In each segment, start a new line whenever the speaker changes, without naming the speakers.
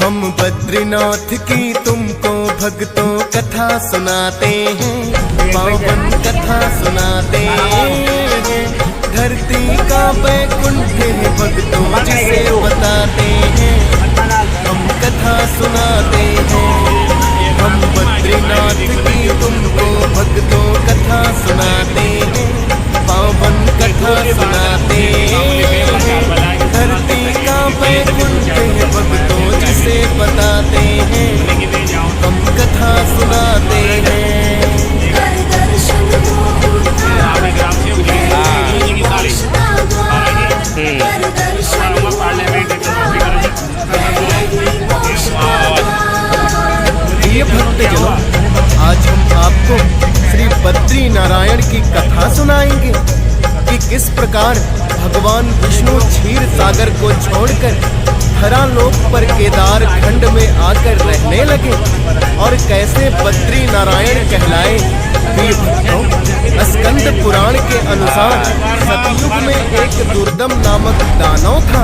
हम बद्रीनाथ की तुमको भक्तों कथा सुनाते हैं, पावन कथा सुनाते हैं। धरती का वैकुंठ है भक्तों जिसे बताते हैं, हम कथा सुनाते हैं। हम बद्रीनाथ की तुमको भक्तों कथा सुनाते हैं, पावन कथा सुनाते हैं। धरती का वैकुंठ है भक्तों जिसे बताते हैं, हम कथा सुनाते हैं। प्रिय भक्तजनों, आज हम आपको श्री बद्री नारायण की कथा सुनाएंगे कि किस प्रकार भगवान विष्णु क्षीर सागर को छोड़कर धरा लोक पर केदार खंड में आकर रहने लगे और कैसे बद्री नारायण कहलाए। प्रिय भक्तों, स्कंद पुराण के अनुसार सतयुग में एक दुर्दम नामक दानव था,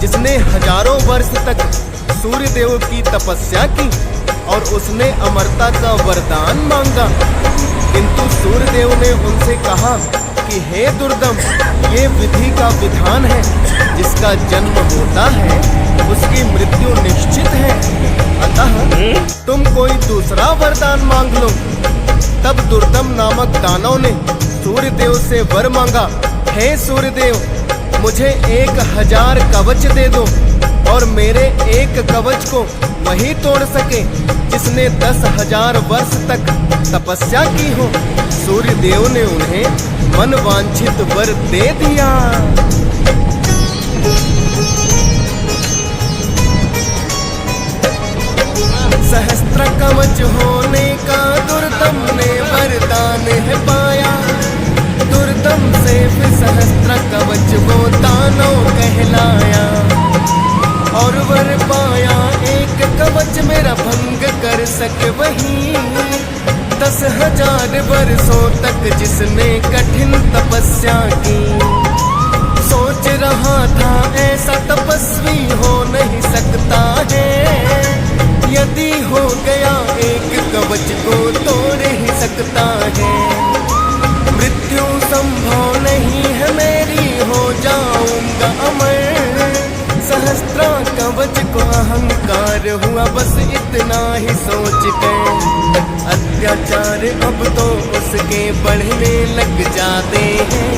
जिसने हजारों वर्ष तक सूर्य देव की तपस्या की और उसने अमरता का वरदान मांगा। किंतु सूर्य देव ने उनसे कहा कि हे दुर्दम, ये विधि का विधान है, जिसका जन्म होता है उसकी मृत्यु निश्चित है, अतः तुम कोई दूसरा वरदान मांग लो। तब दुर्दम नामक दानव ने सूर्य देव से वर मांगा, हे सूर्य देव, मुझे 1000 कवच दे दो और मेरे एक कवच को वही तोड़ सके जिसने 10,000 वर्ष तक तपस्या की हो। सूर्य देव ने उन्हें मन वांछित वर दे दिया। सहस्त्र कवच होने का दुर्दम ने वरदान है पाया। दुर्दम से फिर सहस्त्र कवच वो दानव कहलाया और वर पाया एक कवच मेरा भंग कर सके वही 10,000 वर्षों तक जिसने कठिन तपस्या की। सोच रहा था ऐसा तपस्वी हो नहीं सकता है, यदि हो गया एक कवच को तोड़ ही सकता है। मृत्यु संभव नहीं है मेरी, हो जाऊंगा अमर। सहस्त्र कवच को अहंकार हुआ बस इतना ही सोच कर, अत्याचार अब तो उसके बढ़ने लग जाते हैं,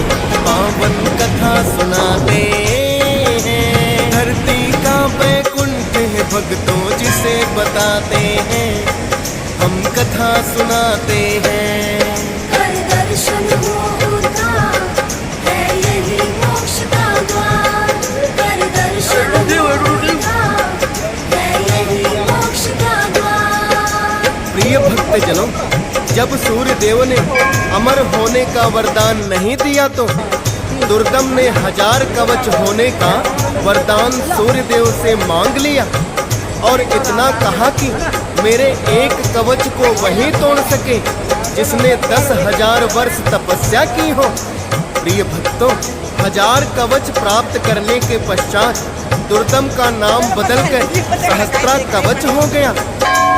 पावन कथा सुनाते हैं। धरती का वैकुंठ है भक्तों जिसे बताते हैं, हम कथा सुनाते हैं।
कर दर्शन होता है यही मोक्ष का द्वार, कर दर्शन होता है यही मोक्ष का द्वार।
प्रिय भक्तजनों, जब सूर्य देव ने अमर होने का वरदान नहीं दिया तो दुर्दम ने 1000 कवच होने का वरदान सूर्य देव से मांग लिया और इतना कहा कि मेरे एक कवच को वही तोड़ सके जिसने 10,000 वर्ष तपस्या की हो। प्रिय भक्तों, 1000 कवच प्राप्त करने के पश्चात दुर्दम का नाम बदलकर सहस्त्र कवच हो गया।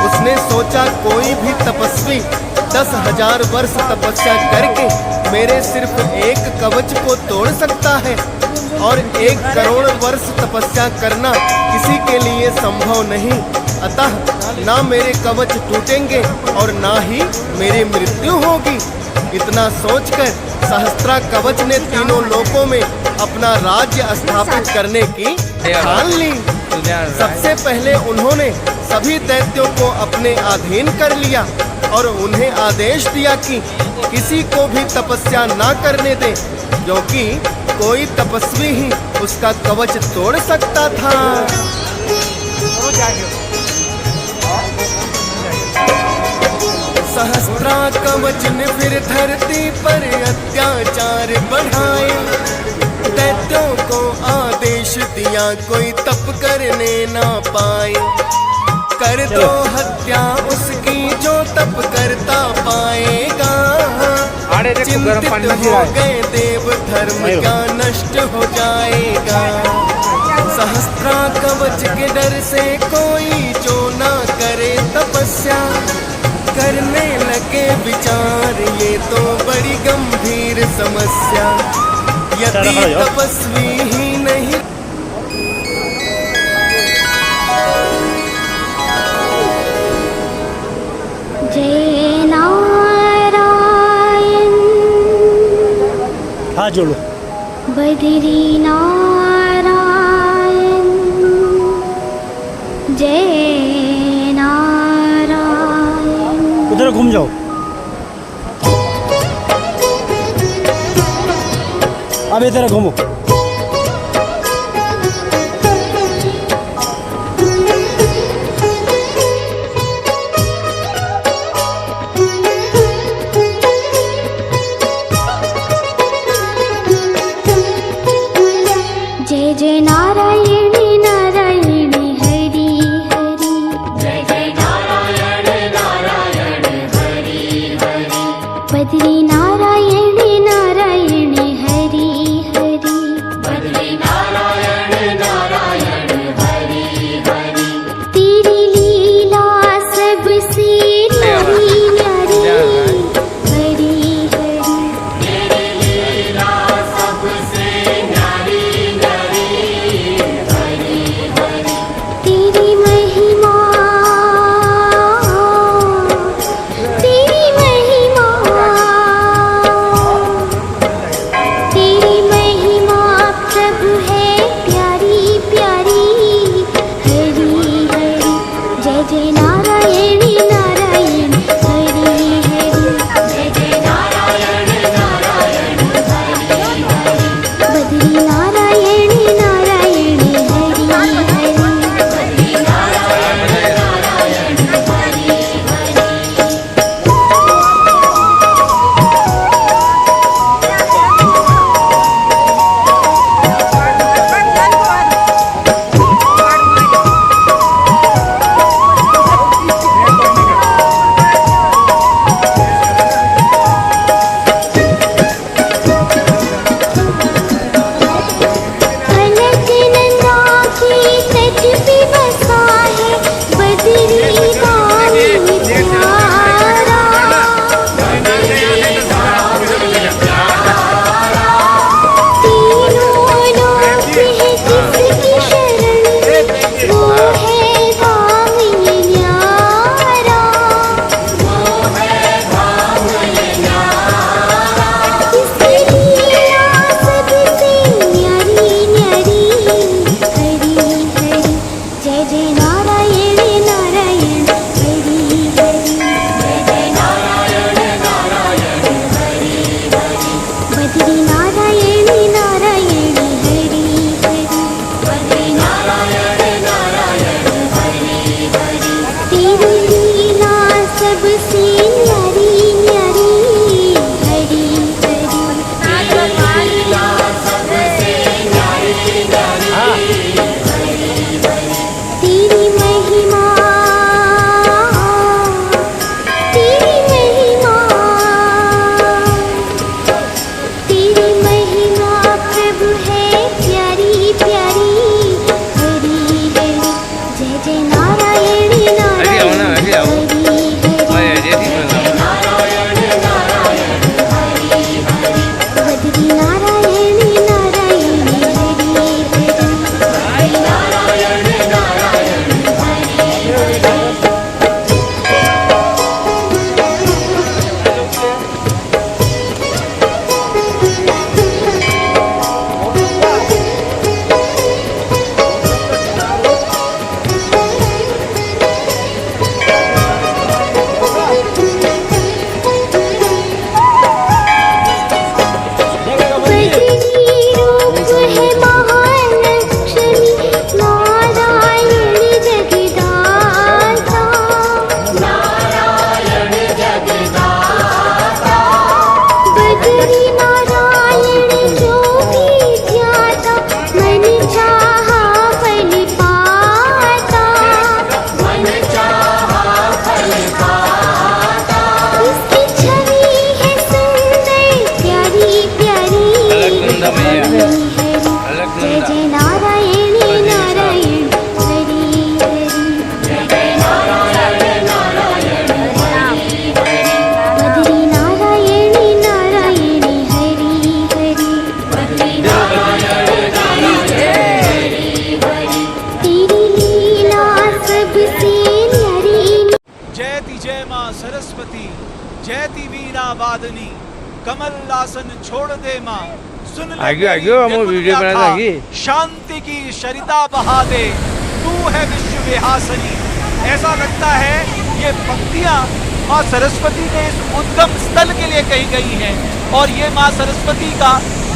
उसने सोचा कोई भी तपस्वी 10,000 वर्ष तपस्या करके मेरे सिर्फ एक कवच को तोड़ सकता है और 1 करोड़ वर्ष तपस्या करना किसी के लिए संभव नहीं, अतः ना मेरे कवच टूटेंगे और ना ही मेरी मृत्यु होगी। इतना सोचकर सहस्त्र कवच ने तीनों लोकों में अपना राज्य स्थापित करने की ठान ली। सबसे पहले उन्होंने सभी दैत्यों को अपने अधीन कर लिया और उन्हें आदेश दिया कि किसी को भी तपस्या ना करने दे, क्योंकि कोई तपस्वी ही उसका कवच तोड़ सकता था। सहस्त्र कवच ने फिर धरती पर अत्याचार बढ़ाए, दैत्यों को आदेश दिया कोई तप करने ना पाए। कर दो हत्या उसकी जो तप करता पाएगा, चिंतित हो गए देव धर्म का नष्ट हो जाएगा। सहस्त्रा कवच के डर से कोई जो ना करे तपस्या, करने लगे विचार ये तो बड़ी गंभीर समस्या। यदि तपस्वी ही नहीं
जय नारायण
हाथ जोड़ो।
बद्री नारायण जय नारायण।
उधर घूम जाओ। अब इधर घूमो।
जय जय नारायणी नारायणी हरि हरि। जय जय नारायण नारायण हरि हरि। बद्री नारायणी नारायणी हरि हरि। बद्री नारायण नारायण हरि हरि। तेरी लीला सबसे न्यारी न्यारी हरि हरि। तेरी लीला सबसे न्यारी तेरी महिमा तेरी महिमा तेरी महिमा प्रभु है प्यारी प्यारी हरि हरि। जय जय नारायणी नारायण हरि हरि। जय जय नारायण नारायण हरि हरि। बद्री नारायणी नारायणी हरि हरि। जय जय नारायणी
जयति वीणा वादनी कमल लासन छोड़ दे माँ, सुन ले
आगे
मेरी
हम
व्यकुल
वीडियो बना
गाथा,
आगे।
शांति की शरिता बहा दे, तू है विश्व विहासनी। ऐसा लगता है ये पंक्तियां माँ सरस्वती के इस उद्गम स्थल के लिए कही गई हैं, और ये माँ सरस्वती का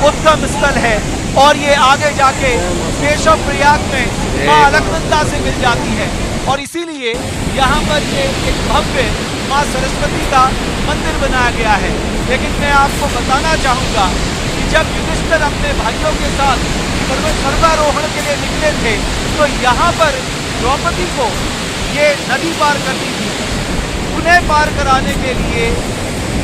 उद्गम स्थल है, और ये आगे जाके केशव प्रयाग में माँ अलकनंदा से मिल जाती है, और इसीलिए यहाँ पर ये एक भव्य माँ सरस्वती का मंदिर बनाया गया है। लेकिन मैं आपको बताना चाहूँगा कि जब युधिष्ठिर अपने भाइयों के साथ स्वर्गारोहण के लिए निकले थे, तो यहाँ पर द्रौपदी को ये नदी पार करनी थी। उन्हें पार कराने के लिए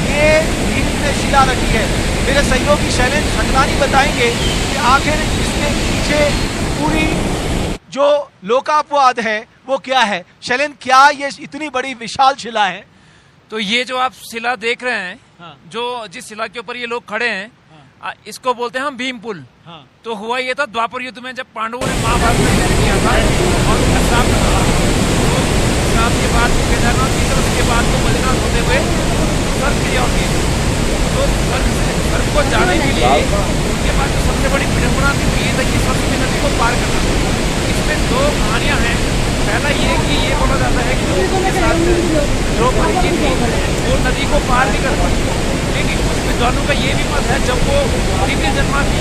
ये भीम ने शिला रखी है। मेरे सहयोगी शैलेंद्र ठकरानी बताएंगे कि आखिर इसके पीछे पूरी जो लोकापवाद है वो क्या है। शैलेंद्र, क्या ये इतनी बड़ी विशाल शिला है?
तो ये जो आप शिला देख रहे हैं,
हाँ।
जो जिस शिला के ऊपर ये लोग खड़े हैं, इसको बोलते हैं हम भीम पुल।
हाँ।
तो हुआ ये था द्वापर युद्ध में, जब पांडवों ने महाभारत में युद्ध किया था और उनका श्राप था, तो श्राप के बाद केदारनाथ की तरफ, उसके बाद तो बद्रीनाथ होते हुए स्वर्ग क्रिया होती है। तो स्वर्ग को जाने के लिए उनके पास जो सबसे बड़ी विडंबना थी वो ये था कि सरस्वती नदी को पार करना। इसमें दो कहानियां हैं। पहला ये कि ये बोला जाता है कि उनके साथ द्रौपदी जी थी, वो नदी को पार नहीं कर पाई, लेकिन उसमें दोनों का ये भी मत है, जब वो दिव्य जन्मा थी,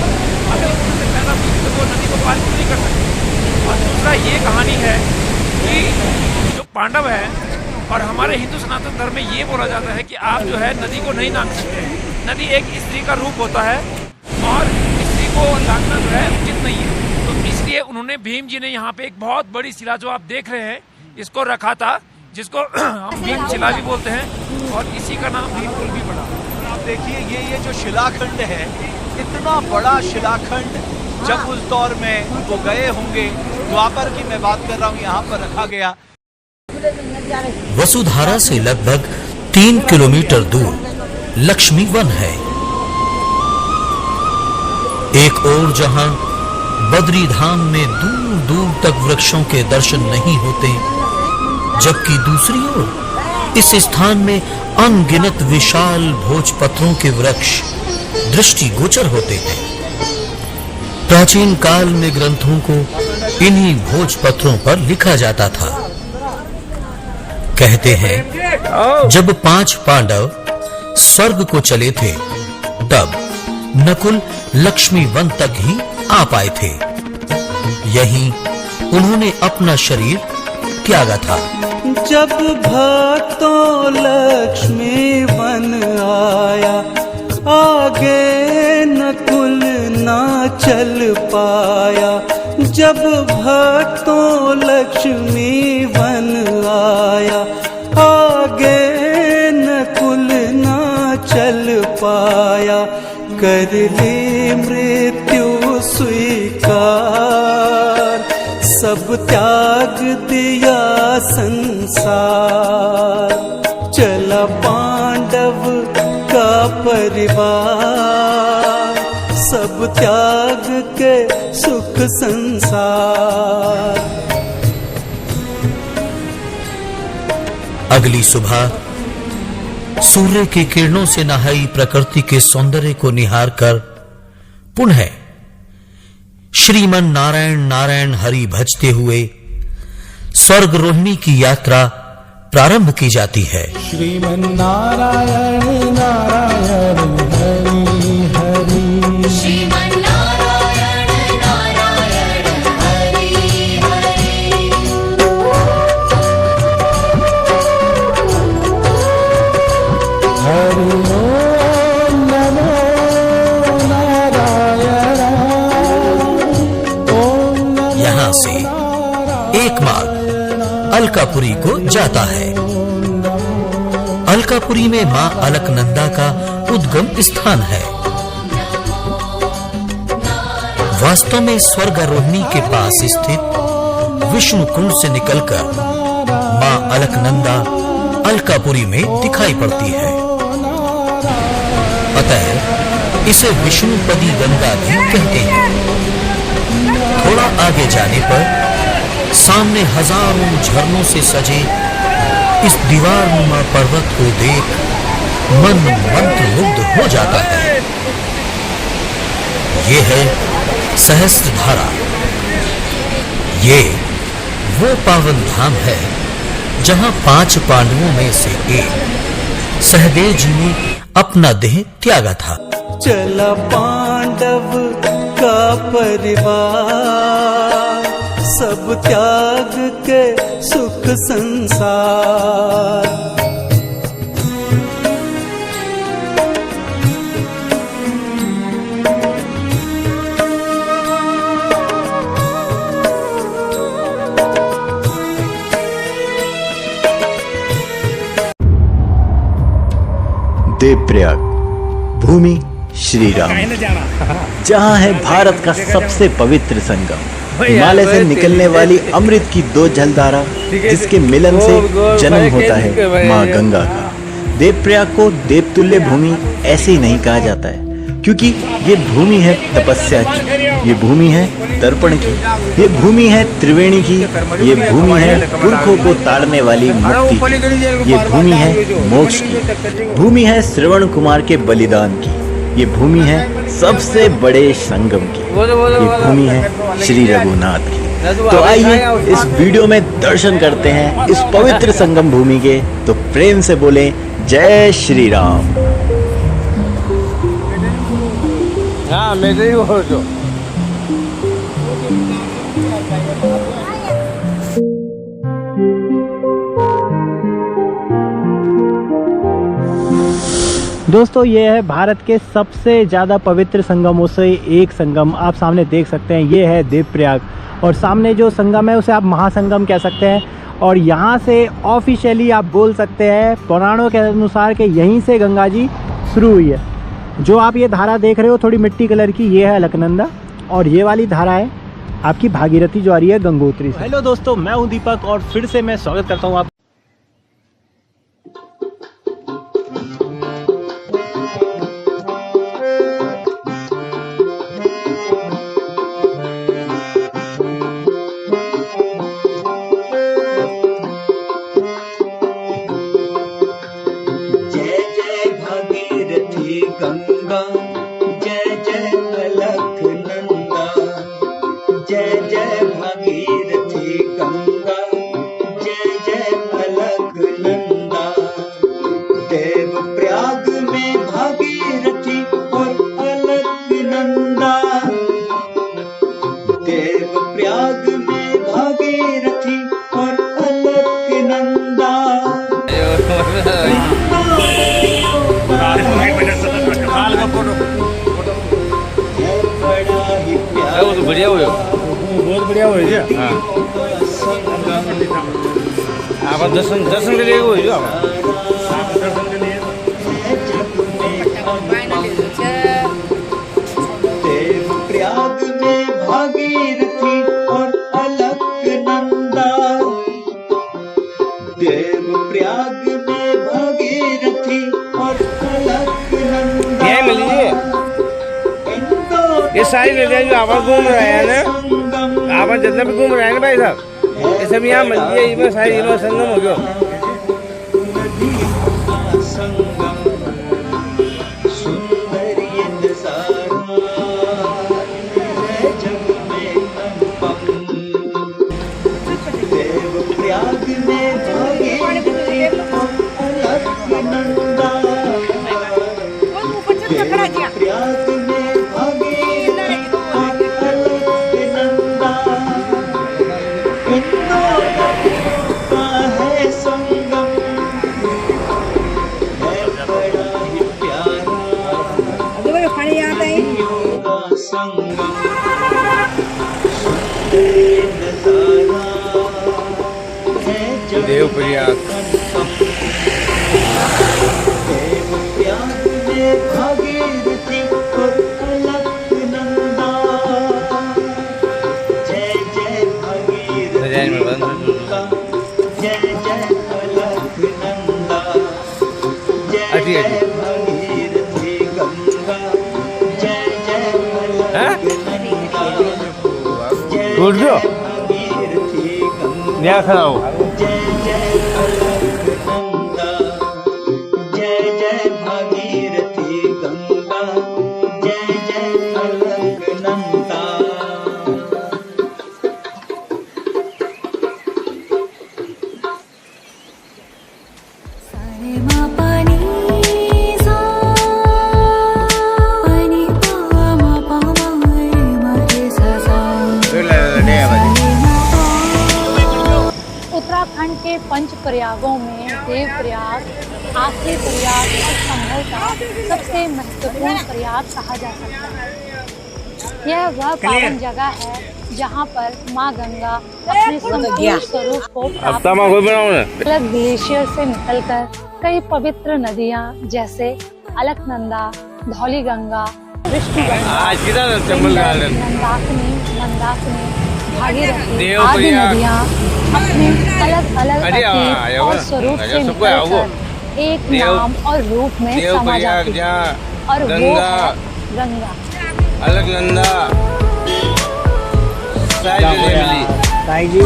अगर उनसे पैदा हुई तो वो नदी को पार नहीं कर सकती। और दूसरा ये कहानी है कि जो पांडव है, और हमारे हिंदू सनातन धर्म में ये बोला जाता है कि आप जो है नदी को नहीं लांघ सकते। नदी एक स्त्री का रूप होता है, और स्त्री को लांघना जो है उचित नहीं है। तो इसलिए उन्होंने, भीम जी ने यहाँ पे एक बहुत बड़ी शिला जो आप देख रहे हैं इसको रखा था, जिसको हम भीम शिला भी बोलते हैं, और इसी का नाम भीम पुल भी पड़ा।
आप देखिए ये जो शिलाखंड है, इतना बड़ा शिलाखंड जब उस दौर में वो गए होंगे, द्वापर की मैं बात कर रहा हूँ, यहाँ पर रखा गया।
वसुधारा से लगभग 3 किलोमीटर दूर लक्ष्मी वन है। एक ओर जहां बद्री धाम में दूर दूर तक वृक्षों के दर्शन नहीं होते, जबकि दूसरी ओर इस स्थान में अनगिनत विशाल भोजपत्रों के वृक्ष दृष्टिगोचर होते हैं। प्राचीन काल में ग्रंथों को इन्हीं भोजपत्रों पर लिखा जाता था। कहते हैं जब 5 पांडव स्वर्ग को चले थे, तब नकुल लक्ष्मी वन तक ही आ पाए थे। यहीं उन्होंने अपना शरीर त्यागा था।
जब भक्तों लक्ष्मी वन आया, आगे नकुल ना चल पाया। जब भक्तों लक्ष्मी वन आया, आगे नकुल ना चल पाया। कर ली मृत्यु स्वीकार, सब त्याग दिया संसार। चला पांडव का परिवार, सब त्याग के सुख संसार।
अगली सुबह सूर्य की किरणों से नहाई प्रकृति के सौंदर्य को निहार कर पुनः श्रीमन नारायण नारायण हरि भजते हुए स्वर्ग रोहिणी की यात्रा प्रारंभ की जाती है।
श्रीमन नारायण नारायण हरि हरि,
श्रीमन नारायण नारायण हरि हरि।
हरि ओम नमो नारायण। ओम नमो
यहां से एक मार्ग अलकापुरी को जाता है। अलकापुरी में मां अलकनंदा का उद्गम स्थान है। वास्तव में स्वर्गारोहिणी के पास स्थित विष्णु कुंड से निकलकर मां अलकनंदा अलकापुरी में दिखाई पड़ती है। अतः इसे विष्णुपदी गंगा भी कहते हैं। थोड़ा आगे जाने पर सामने हजारों झरनों से सजे इस दीवारनुमा पर्वत को देख मन मंत्रमुग्ध हो जाता है। ये है सहस्त्रधारा। ये वो पावन धाम है जहां 5 पांडवों में से एक सहदेव जी ने अपना देह त्यागा था।
चला पांडव का परिवार, सब त्याग के सुख संसार।
देवप्रयाग, भूमि श्री राम, जहाँ है भारत का सबसे पवित्र संगम। हिमालय से निकलने वाली अमृत की 2 जलधारा, जिसके मिलन से जन्म होता है माँ गंगा का। देवप्रयाग को देवतुल्य भूमि ऐसे ही नहीं कहा जाता है, क्योंकि ये भूमि है तपस्या की, ये भूमि है तर्पण की, ये भूमि है त्रिवेणी की, ये भूमि है पुरखों को ताड़ने वाली मुक्ति की, ये भूमि है मोक्ष की, भूमि है श्रवण कुमार के बलिदान की, ये भूमि है सबसे बड़े संगम की, ये भूमि है श्री रघुनाथ की। तो आइए इस वीडियो में दर्शन करते हैं इस पवित्र संगम भूमि के। तो प्रेम से बोलें जय श्री राम।
हाँ मैं ही हो तो दोस्तों, ये है भारत के सबसे ज़्यादा पवित्र संगमों से एक संगम। आप सामने देख सकते हैं, ये है देवप्रयाग, और सामने जो संगम है उसे आप महासंगम कह सकते हैं। और यहाँ से ऑफिशियली आप बोल सकते हैं पुराणों के अनुसार कि यहीं से गंगा जी शुरू हुई है। जो आप ये धारा देख रहे हो थोड़ी मिट्टी कलर की, ये है अलकनंदा, और ये वाली धारा है आपकी भागीरथी जो आ रही है गंगोत्री से। हेलो दोस्तों, मैं हूँ दीपक और फिर से मैं स्वागत करता हूँ आप
गंगा, जय जय अलकनंदा, जय जय भागीरथी गंगा, जय जय अलकनंदा। देवप्रयाग में भागीरथी और अलकनंदा, देवप्रयाग में भागीरथी और अलकनंदा।
वो तो बढ़िया हो, बहुत बढ़िया हो जी। हाँ आप दर्शन के लिए हो जो दर्शन के लिए
देवप्रयाग में भागीरथी और अलकनंदा, देवप्रयाग में भागीरथी और अलकनंदा।
ये मिलिए, ये सारी नदियाँ जो आप घूम रहे हैं ना, आप जितने भी घूम रहे हैं ना भाई साहब, ये सब यहाँ मिल गया, इसमें सारी इनमें संगम हो गया।
देवप्रयाग में भागीरथी और अलकनंदा, देवप्रयाग में भागीरथी और अलकनंदा। का है संगम, है बड़ा ही प्यारा योगा संगम।
देवप्रयाग
देवप्रयाग में भागीरथी और अलकनंदा, जय जय भागीरथी गंगा, जय जय अलकनंदा, जय जय भागीरथी गंगा, जय जय अलकनंदा, जय जय भागीरथी गंगा, जय जय अलकनंदा, जय जय
के पंच प्रयागों में देवप्रयाग आखिरी प्रयाग और संभल का सबसे महत्वपूर्ण प्रयाग कहा जा सकता है। यह वह पावन जगह है जहाँ पर माँ गंगा अपने संपूर्ण स्वरूप को प्राप्त अलग ग्लेशियर से निकलकर कई पवित्र नदियाँ जैसे अलकनंदा, धौली गंगा, विष्णु गंगा, मंदाकिनी, भागीरथी आदि नदियाँ अपने अलग अलग अतीत और स्वरूप से निकलकर एक नाम और रूप में समा जाती है और वो है गंगा।
अलकनंदा
साईं जी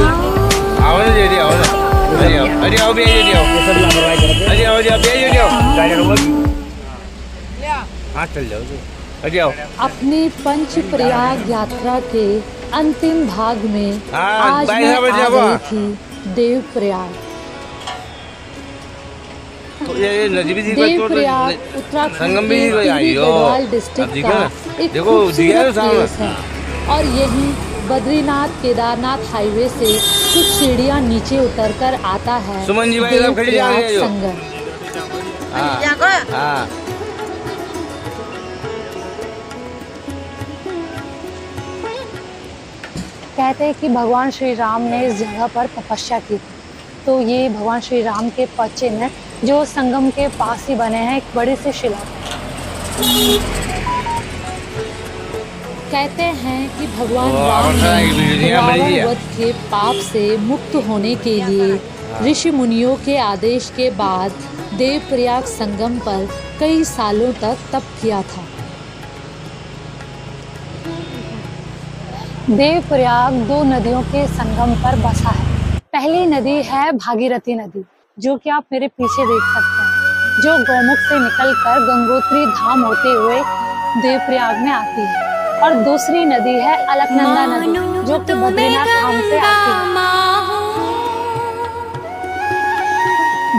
अपनी पंच प्रयाग यात्रा के अंतिम भाग में आज मैं आ गई थी देवप्रयाग। देवप्रयाग उत्तराखंड के टिहरी गढ़वाल डिस्ट्रिक्ट का एक खूबसूरत प्लेस है और यही बद्रीनाथ केदारनाथ हाईवे से कुछ सीढ़ियाँ नीचे उतरकर आता है देवप्रयाग संगम। कहते हैं कि भगवान श्री राम ने इस जगह पर तपस्या की थी, तो ये भगवान श्री राम के पद चिन्ह जो संगम के पास ही बने हैं एक बड़ी सी शिला। कहते हैं कि भगवान राम ने रावण वध के पाप से मुक्त होने के लिए ऋषि मुनियों के आदेश के बाद देवप्रयाग संगम पर कई सालों तक तप किया था। देवप्रयाग दो नदियों के संगम पर बसा है। पहली नदी है भागीरथी नदी, जो कि आप मेरे पीछे देख सकते हैं, जो गौमुख से निकलकर गंगोत्री धाम होते हुए देवप्रयाग में आती है। और दूसरी नदी है अलकनंदा नदी, जो कि बद्रीनाथ धाम से आती है।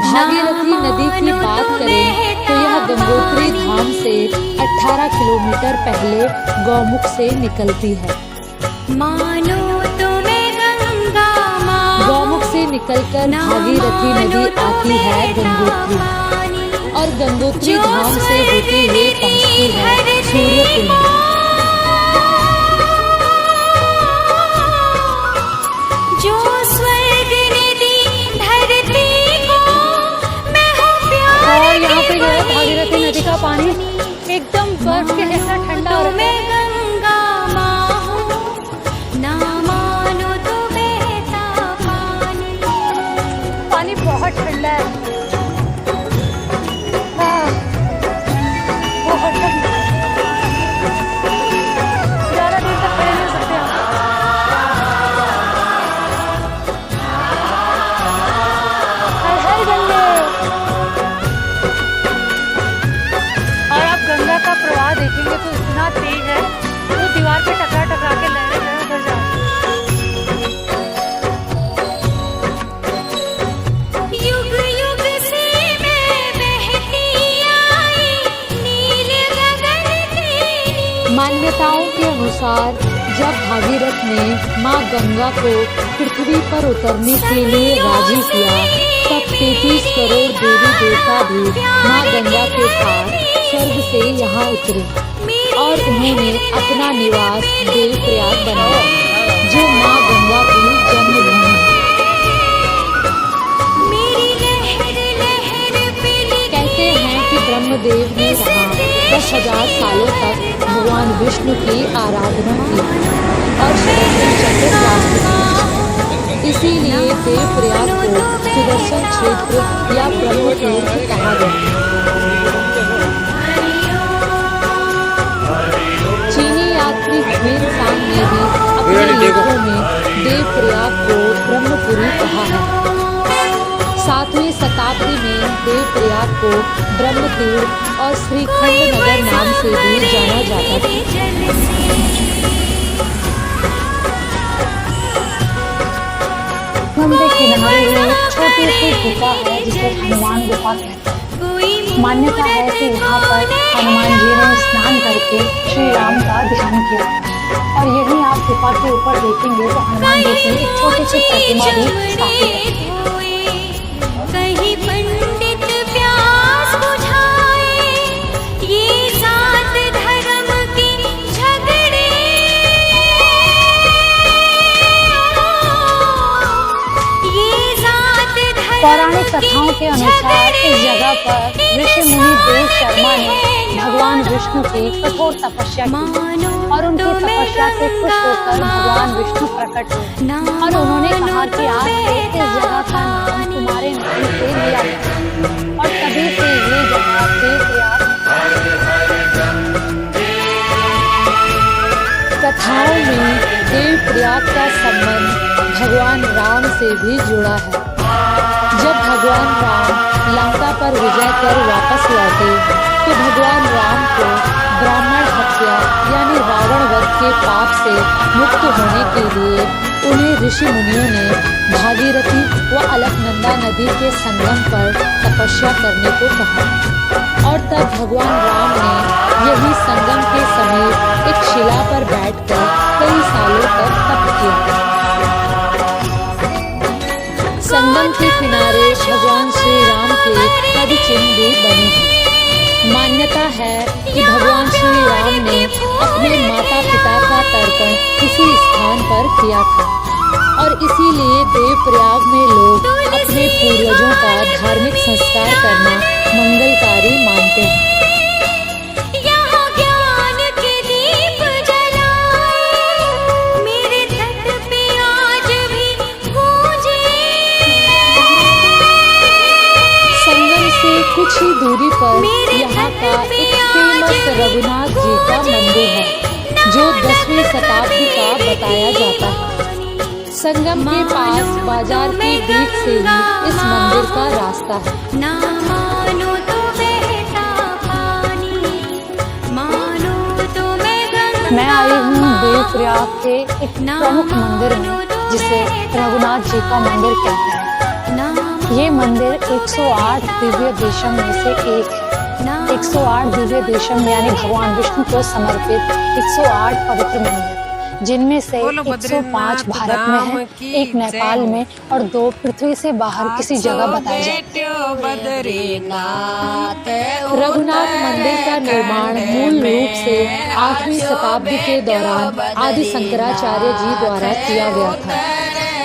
भागीरथी नदी की बात करें तो यह गंगोत्री धाम से 18 किलोमीटर पहले गौमुख से निकलती है। गौमुख से निकलकर भागीरथी नदी आती है गंगोत्री और गंगोत्री धाम से होते हुए पहुंचती है सूर्यकुंड। और यहाँ पे जो है भागीरथी नदी का पानी एकदम बर्फ के जैसा ठंडा हो रहा है। पानी बहुत ठंडा है, बहुत ठंडा। ज़्यादा देर तक खड़े नहीं सकते आप। हर गंगे। और आप गंगा का प्रवाह देखेंगे तो इतना तेज है, वो दीवार पे टकरा टकरा के लहरें जो है उधर जाती हैं। मान्यताओं के अनुसार जब भागीरथ ने माँ गंगा को पृथ्वी पर उतरने के लिए राजी किया, तब 33 करोड़ देवी देवता भी माँ गंगा के साथ स्वर्ग से यहाँ उतरे और उन्होंने अपना निवास देवप्रयाग बनाया, जो माँ गंगा की जन्मभूमि है। कहते हैं कि ब्रह्मदेव ने वहाँ 10,000 सालों तक भगवान विष्णु की आराधना की और सुदर्शन चक्र प्राप्त किया। इसीलिए देवप्रयाग को सुदर्शन क्षेत्र या ब्रह्म तीर्थ कहा गया। चीनी यात्री ह्वेनसांग ने भी अपने लेखों में देवप्रयाग को ब्रह्मपुरी कहा है। 7वीं शताब्दी में देवप्रयाग को ब्रह्मतीर्थ और श्रीखंड नगर नाम से भी जाना जाता था। गंगा किनारे एक छोटी सी गुफा है जिसे हनुमान गुफा कहते हैं। मान्यता है कि यहाँ पर हनुमान जी ने स्नान करके श्री राम का ध्यान किया और यहीं आप गुफा के ऊपर देखेंगे तो हनुमान जी की एक छोटी सी प्रतिमा भी स्थापित है। कथाओं के अनुसार इस जगह पर ऋषि मुनि देव शर्मा ने भगवान विष्णु की कठोर तपस्या की और उनकी तपस्या से खुश होकर भगवान विष्णु प्रकट हुए और उन्होंने कहा कि आज से इस जगह का नाम तुम्हारे नाम से लिया गया और तभी से ये जगह देवप्रयाग। कथाओं में देवप्रयाग का संबंध भगवान राम से भी जुड़ा है। जब भगवान राम लंका पर विजय कर वापस लौटे तो भगवान राम को ब्राह्मण हत्या यानी रावण वध के पाप से मुक्त होने के लिए उन्हें ऋषि मुनियों ने भागीरथी व अलकनंदा नदी के संगम पर तपस्या करने को कहा और तब भगवान राम ने यही संगम के समीप एक शिला पर बैठकर कई सालों तक तप किया। संगम के किनारे भगवान श्री राम के पद चिन्ह भी बने हैं। मान्यता है कि भगवान श्री राम ने अपने माता पिता का तर्पण इसी स्थान पर किया था और इसीलिए देवप्रयाग में लोग अपने पूर्वजों का धार्मिक संस्कार करना मंगलकारी मानते हैं। कुछ ही दूरी पर यहाँ का एक फेमस रघुनाथ जी का मंदिर है जो 10वीं शताब्दी का बताया जाता है। संगम के पास बाजार के बीच से ही इस मंदिर का रास्ता है। मैं आई हूँ देवप्रयाग के एक प्रमुख मंदिर में जिसे रघुनाथ जी का मंदिर कहते हैं। ये मंदिर 108 दिव्य देशम में से एक है। 108 दिव्य देशम यानी भगवान विष्णु को समर्पित 108 पवित्र मंदिर, जिनमें से 105 भारत में है, एक नेपाल में और 2 पृथ्वी से बाहर किसी जगह बताए जाते हैं। रघुनाथ मंदिर का निर्माण मूल रूप से 8वीं शताब्दी के दौरान आदि शंकराचार्य जी द्वारा किया गया था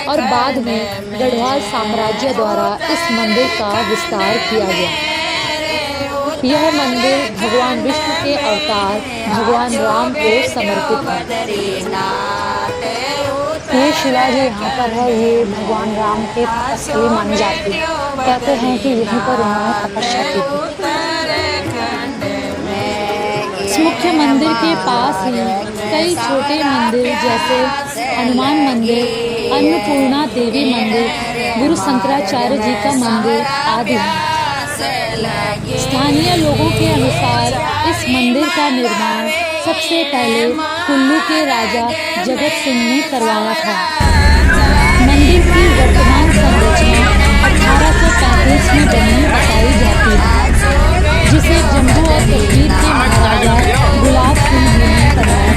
और बाद में गढ़वाल साम्राज्य द्वारा इस मंदिर का विस्तार किया गया। यह मंदिर भगवान विष्णु के अवतार भगवान राम को समर्पित है। ये शिला जो यहाँ पर है ये भगवान राम के तपस्या मानी जाती है। कहते हैं कि यहीं पर उन्होंने तपस्या की थी। इस मुख्य मंदिर के पास ही कई छोटे मंदिर जैसे हनुमान मंदिर, अन्नपूर्णा देवी मंदिर, गुरु शंकराचार्य जी का मंदिर आदि हैं। स्थानीय लोगों के अनुसार इस मंदिर का निर्माण सबसे पहले कुल्लू के राजा जगत सिंह ने करवाया था। मंदिर की वर्तमान संरचना 1835 में बनी बताई जाती है, जिसे जम्मू और कश्मीर के महाराजा गुलाब सिंह जी ने करवाया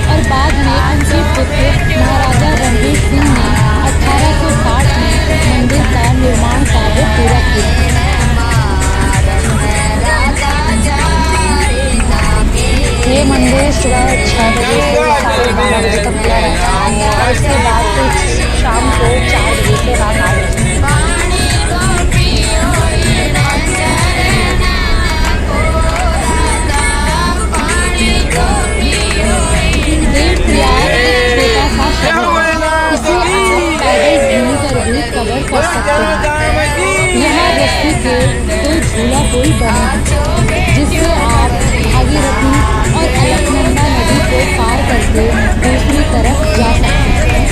और बाद में उनके पुत्र महाराजा रणजीत सिंह ने 1860 में मंदिर का निर्माण कार्य पूरा किया। ये मंदिर सुबह 6 बजे से 12:30 बजे तक खुला रहता है और इसके बाद फिर शाम को 4 बजे से रात 8 बजे। देवप्रयाग एक छोटा सा शहर है, इसे आप पैदल घूमकर भी कवर कर सकते हैं। यहाँ रस्सी के 2 झूला पुल बने हैं जिससे आप भागीरथी और अलकनंदा नदी को पार करके दूसरी तरफ जा सकते हैं।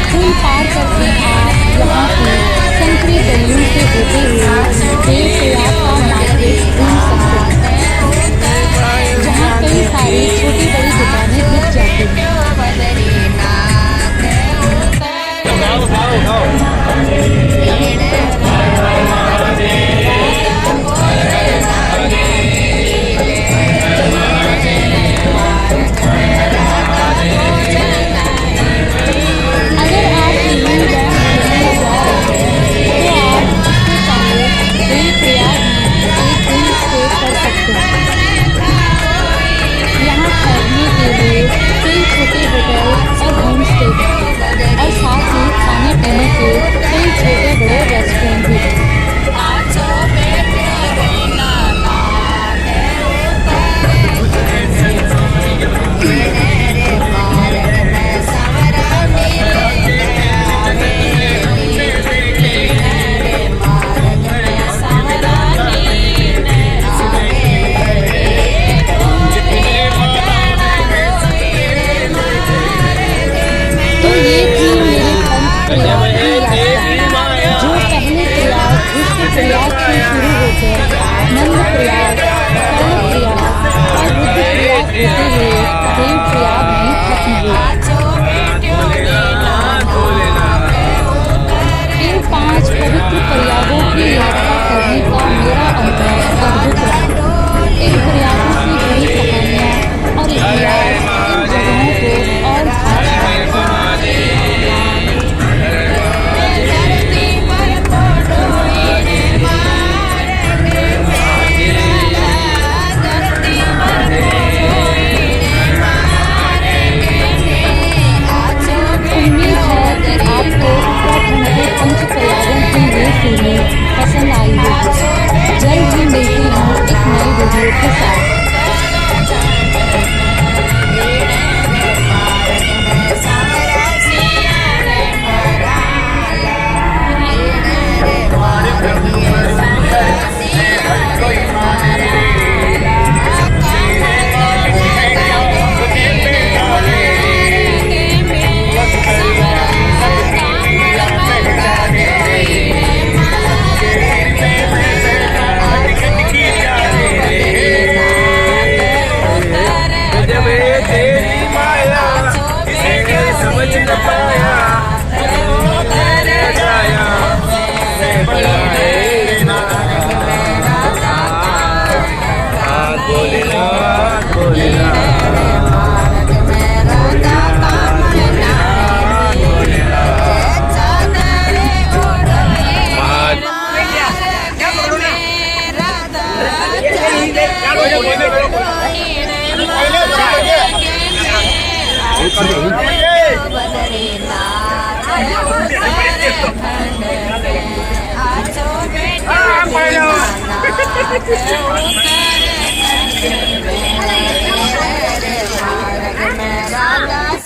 पुल पार करके आप यहाँ की संकरी गलियों से होते हुए देवप्रयाग का मार्केट घूम सकते हैं।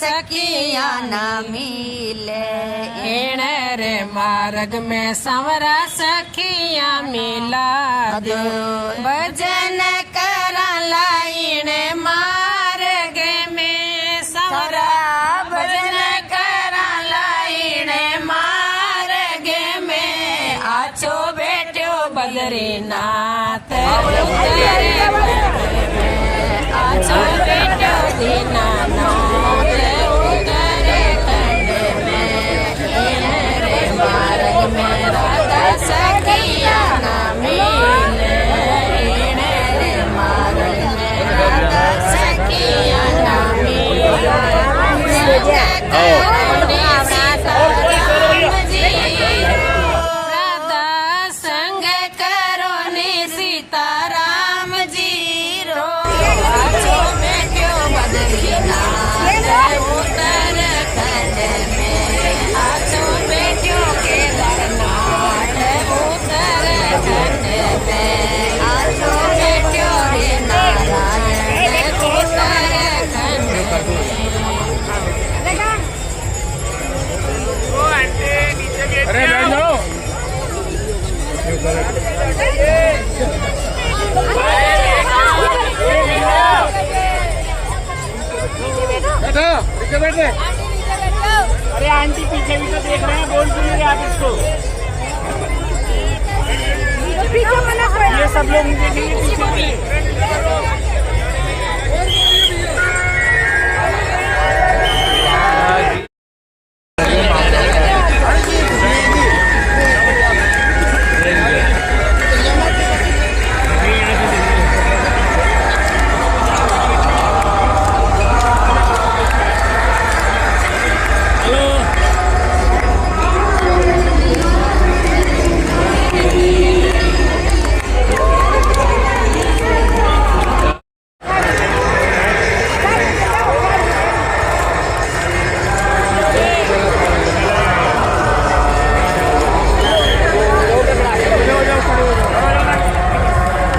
सखिया न मिले एण रे मार्ग में संवरा सखिया मिला दो भजन करा लाइन मार्ग में संवरा भजन करा लाइन मार्ग में आछो बैठो बद्रीनाथ आछो बैठो दीनानाथ सखिया न मिले रे मार्ग में राधा सखिया न मिले राधा संग करो ने सीताराम जी रो आछो बैठो बद्रीनाथ उत्तराखंड में आछो बैठो केदारनाथ उत्तराखंड में आछो बैठो रे नारायण उत्तराखंड
अरे बैठो बैठो पीछे बैठे। अरे आंटी पीछे भी तो देख रहे हैं, बोल क्यों नहीं रहे आप इसको? ये सब लोग देखेंगे पीछे।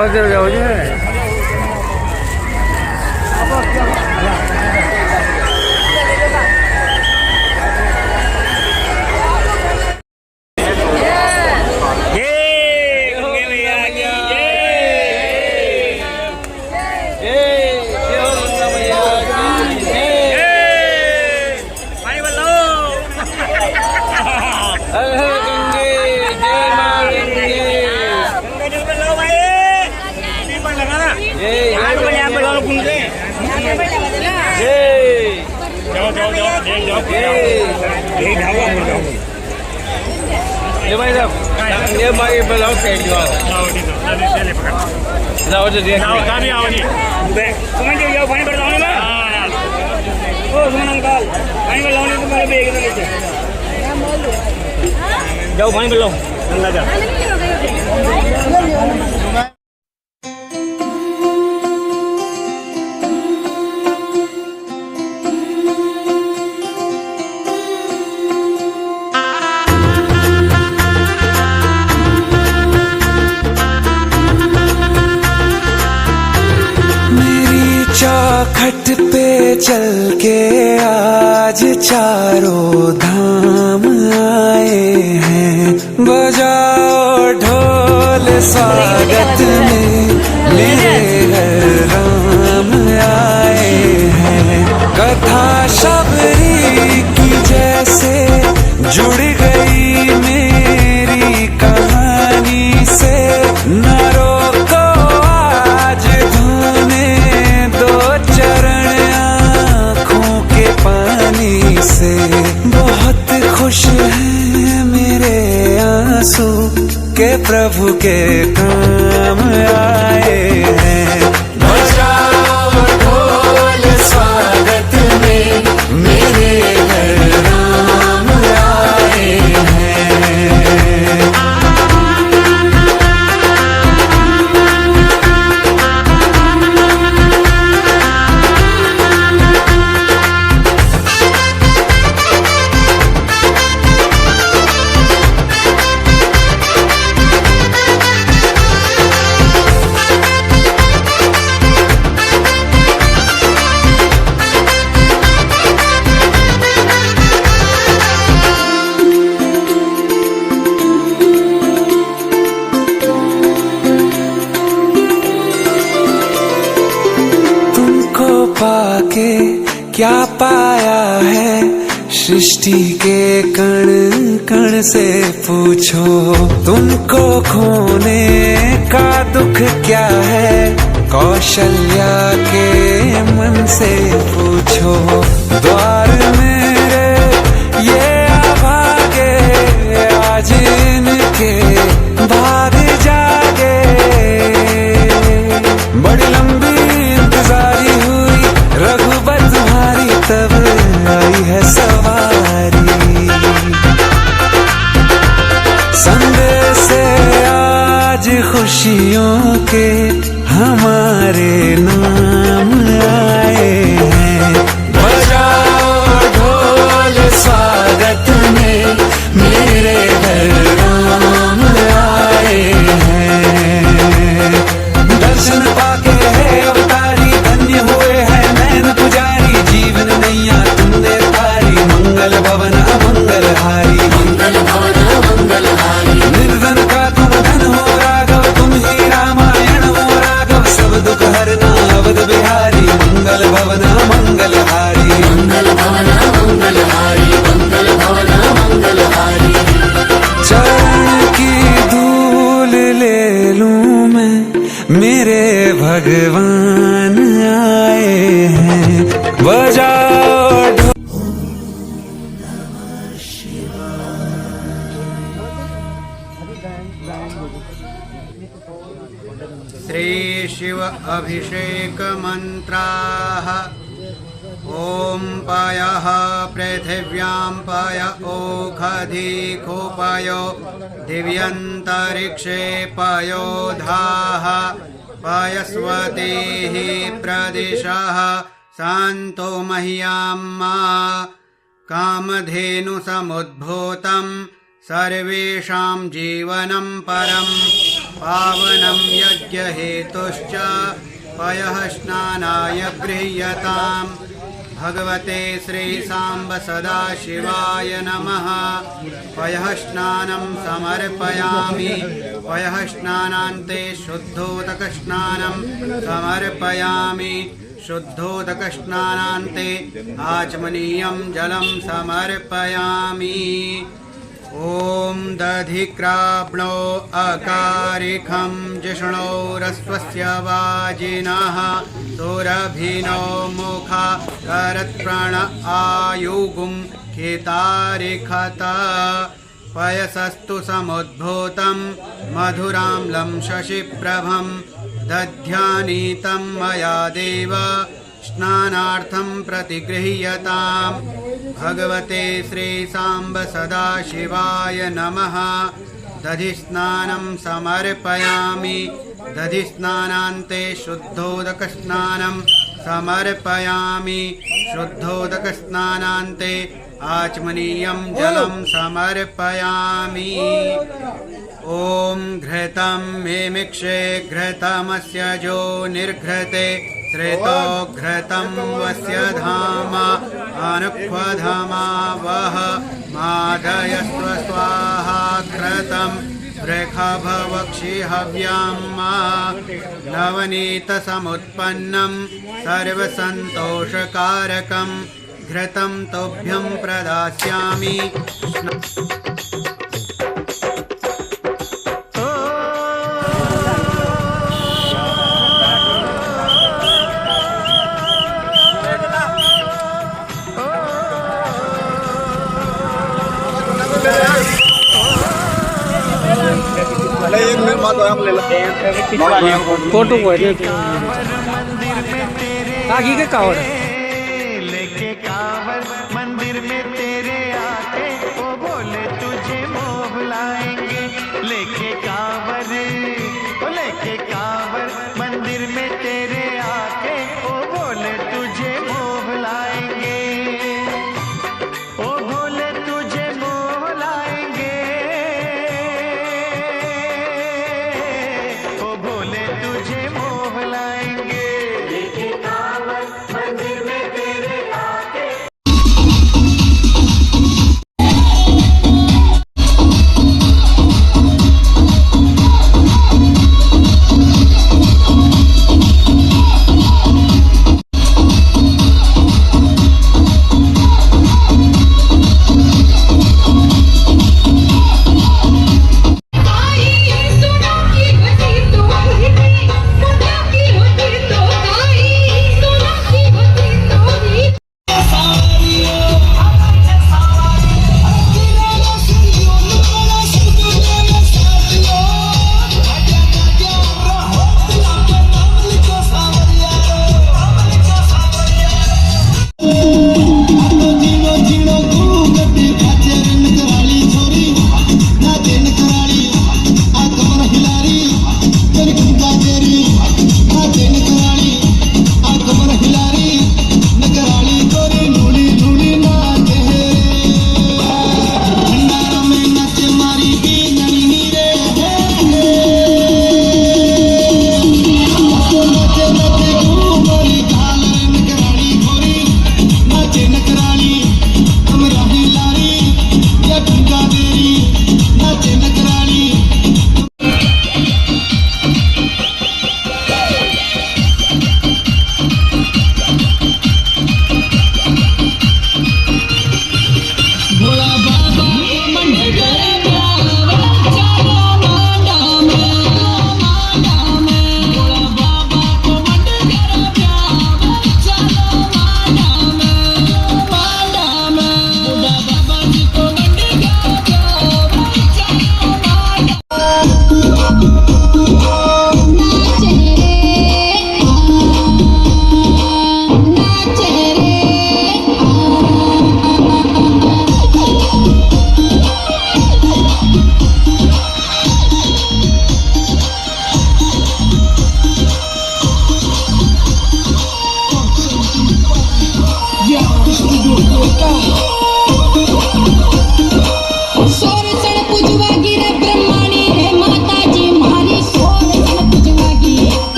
बस जाओ जी। ये भाई साहब ये भाई ब्लाउज सेट जो लाओ जो दे लाओ का भी आओ जी सुमन जी जाओ पानी भरवाओ ना ओ सुमन अंकल पानी भरवाओ तो मेरे बैग में लेके जाओ पानी भरवाओ अंदर जा।
चौखट पे चल के आज चारों धाम आए हैं, बजाओ ढोल स्वागत में मेरे घर राम आए हैं। कथा शबरी की जैसे जुड़ गई मेरी कहानी से, न रोको आज धोने दो चरण आँखों के पानी से। बहुत खुश हैं मेरे आंसू के प्रभु के काम आए हैं। आके क्या पाया है, सृष्टि के कण कण से पूछो। तुमको खोने का दुख क्या है, कौशल्या के मन से पूछो। द्वार मेरे ये अभागे, आज इनके भाग जागे। बड़ी लंबी इंतजारी हुई रघुबर तुम्हारी, तब आई है सवारी। संदेश से आज खुशियों के हमारे नाम आए हैं। बजाओ ढोल स्वागत में, मेरे घर राम आए हैं। दर्शन पाके है अवतारी, धन्य हुए हैं नैन पुजारी। जीवन नैया तुमने तारी, मंगल भवन अमंगल हारी। मंगल भवन अमंगल हारी, निर्धन का तुम धन हो राघव, तुम ही रामायण हो राघव। सब दुख हरना अवध बिहारी, मंगल भवन अमंगल हारी। मंगल भवन अमंगल हारी, मंगल भवन अमंगल हारी। चरण की धूल ले लूं मैं, मेरे भगवान आए हैं। बजाओ
श्री शिव अभिषेक मंत्राः। ओम पायः पृथिव्यां पाय ओखधिको पायो, दिव्यन्तरिक्षे पायोधाः। पायस्वतीः प्रदिशः शान्तो मह्यां मा, कामधेनु समुद्भूतं सर्वेषां जीवनं परं। पावनं यज्ञहेतुश्च पयः स्नानाय गृह्यताम्। भगवते श्री सांब सदाशिवाय नमः। पयः स्नानं समर्पयामि, पयः स्नानान्ते शुद्धोदकस्नानं समर्पयामि। शुद्धोदकस्नानान्ते आचमनीयं जलं समर्पयामि। ओम दधिक्राब्णो अकारिखं जिष्णो रस्वस्य वाजिनः। सुरभिनो मुखा करत्प्रण आयुगुं खेतारिखत। पयसस्तु समुद्भूतं मधुराम्लं शशिप्रभं। दध्यानीतं मया देव स्नानार्थं प्रतिगृह्यताम्। भगवते श्री सांब सदाशिवाय नमः। दधिस्नानं समर्पयामि, दधिस्नानान्ते शुद्धोदकस्नानं समर्पयामि। शुद्धोदकस्नानान्ते आचमनीयं जलं समर्पयामि। ओम घृतं मेमिक्षे घृतमस्य जो निर्घृते। श्रेतो घृतं वस्य धाम, अनुक्वधामा वह। मादयस्व स्वाहा घृतं वृखभवक्षि हव्यां मा। नवनीतसमुत्पन्नं सर्वसन्तोषकारकं घृतं तुभ्यं प्रदास्यामि।
फोटो को आगे के कावड़
लेके कावड़ मंदिर में तेरे आके, ओ बोले तुझे मोह लाएंगे। लेके कावड़, ओ लेके कावड़ मंदिर में तेरे आके, ओ बोले तुझे मोह लाएंगे। ओ बोले तुझे मोह लाएंगे, ओ बोले तुझे मोह लाएंगे। लेके कावड़ मंदिर में तेरे आके।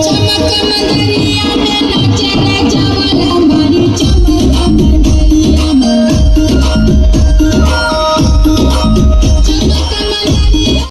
चमक मंदिरिया में नाचे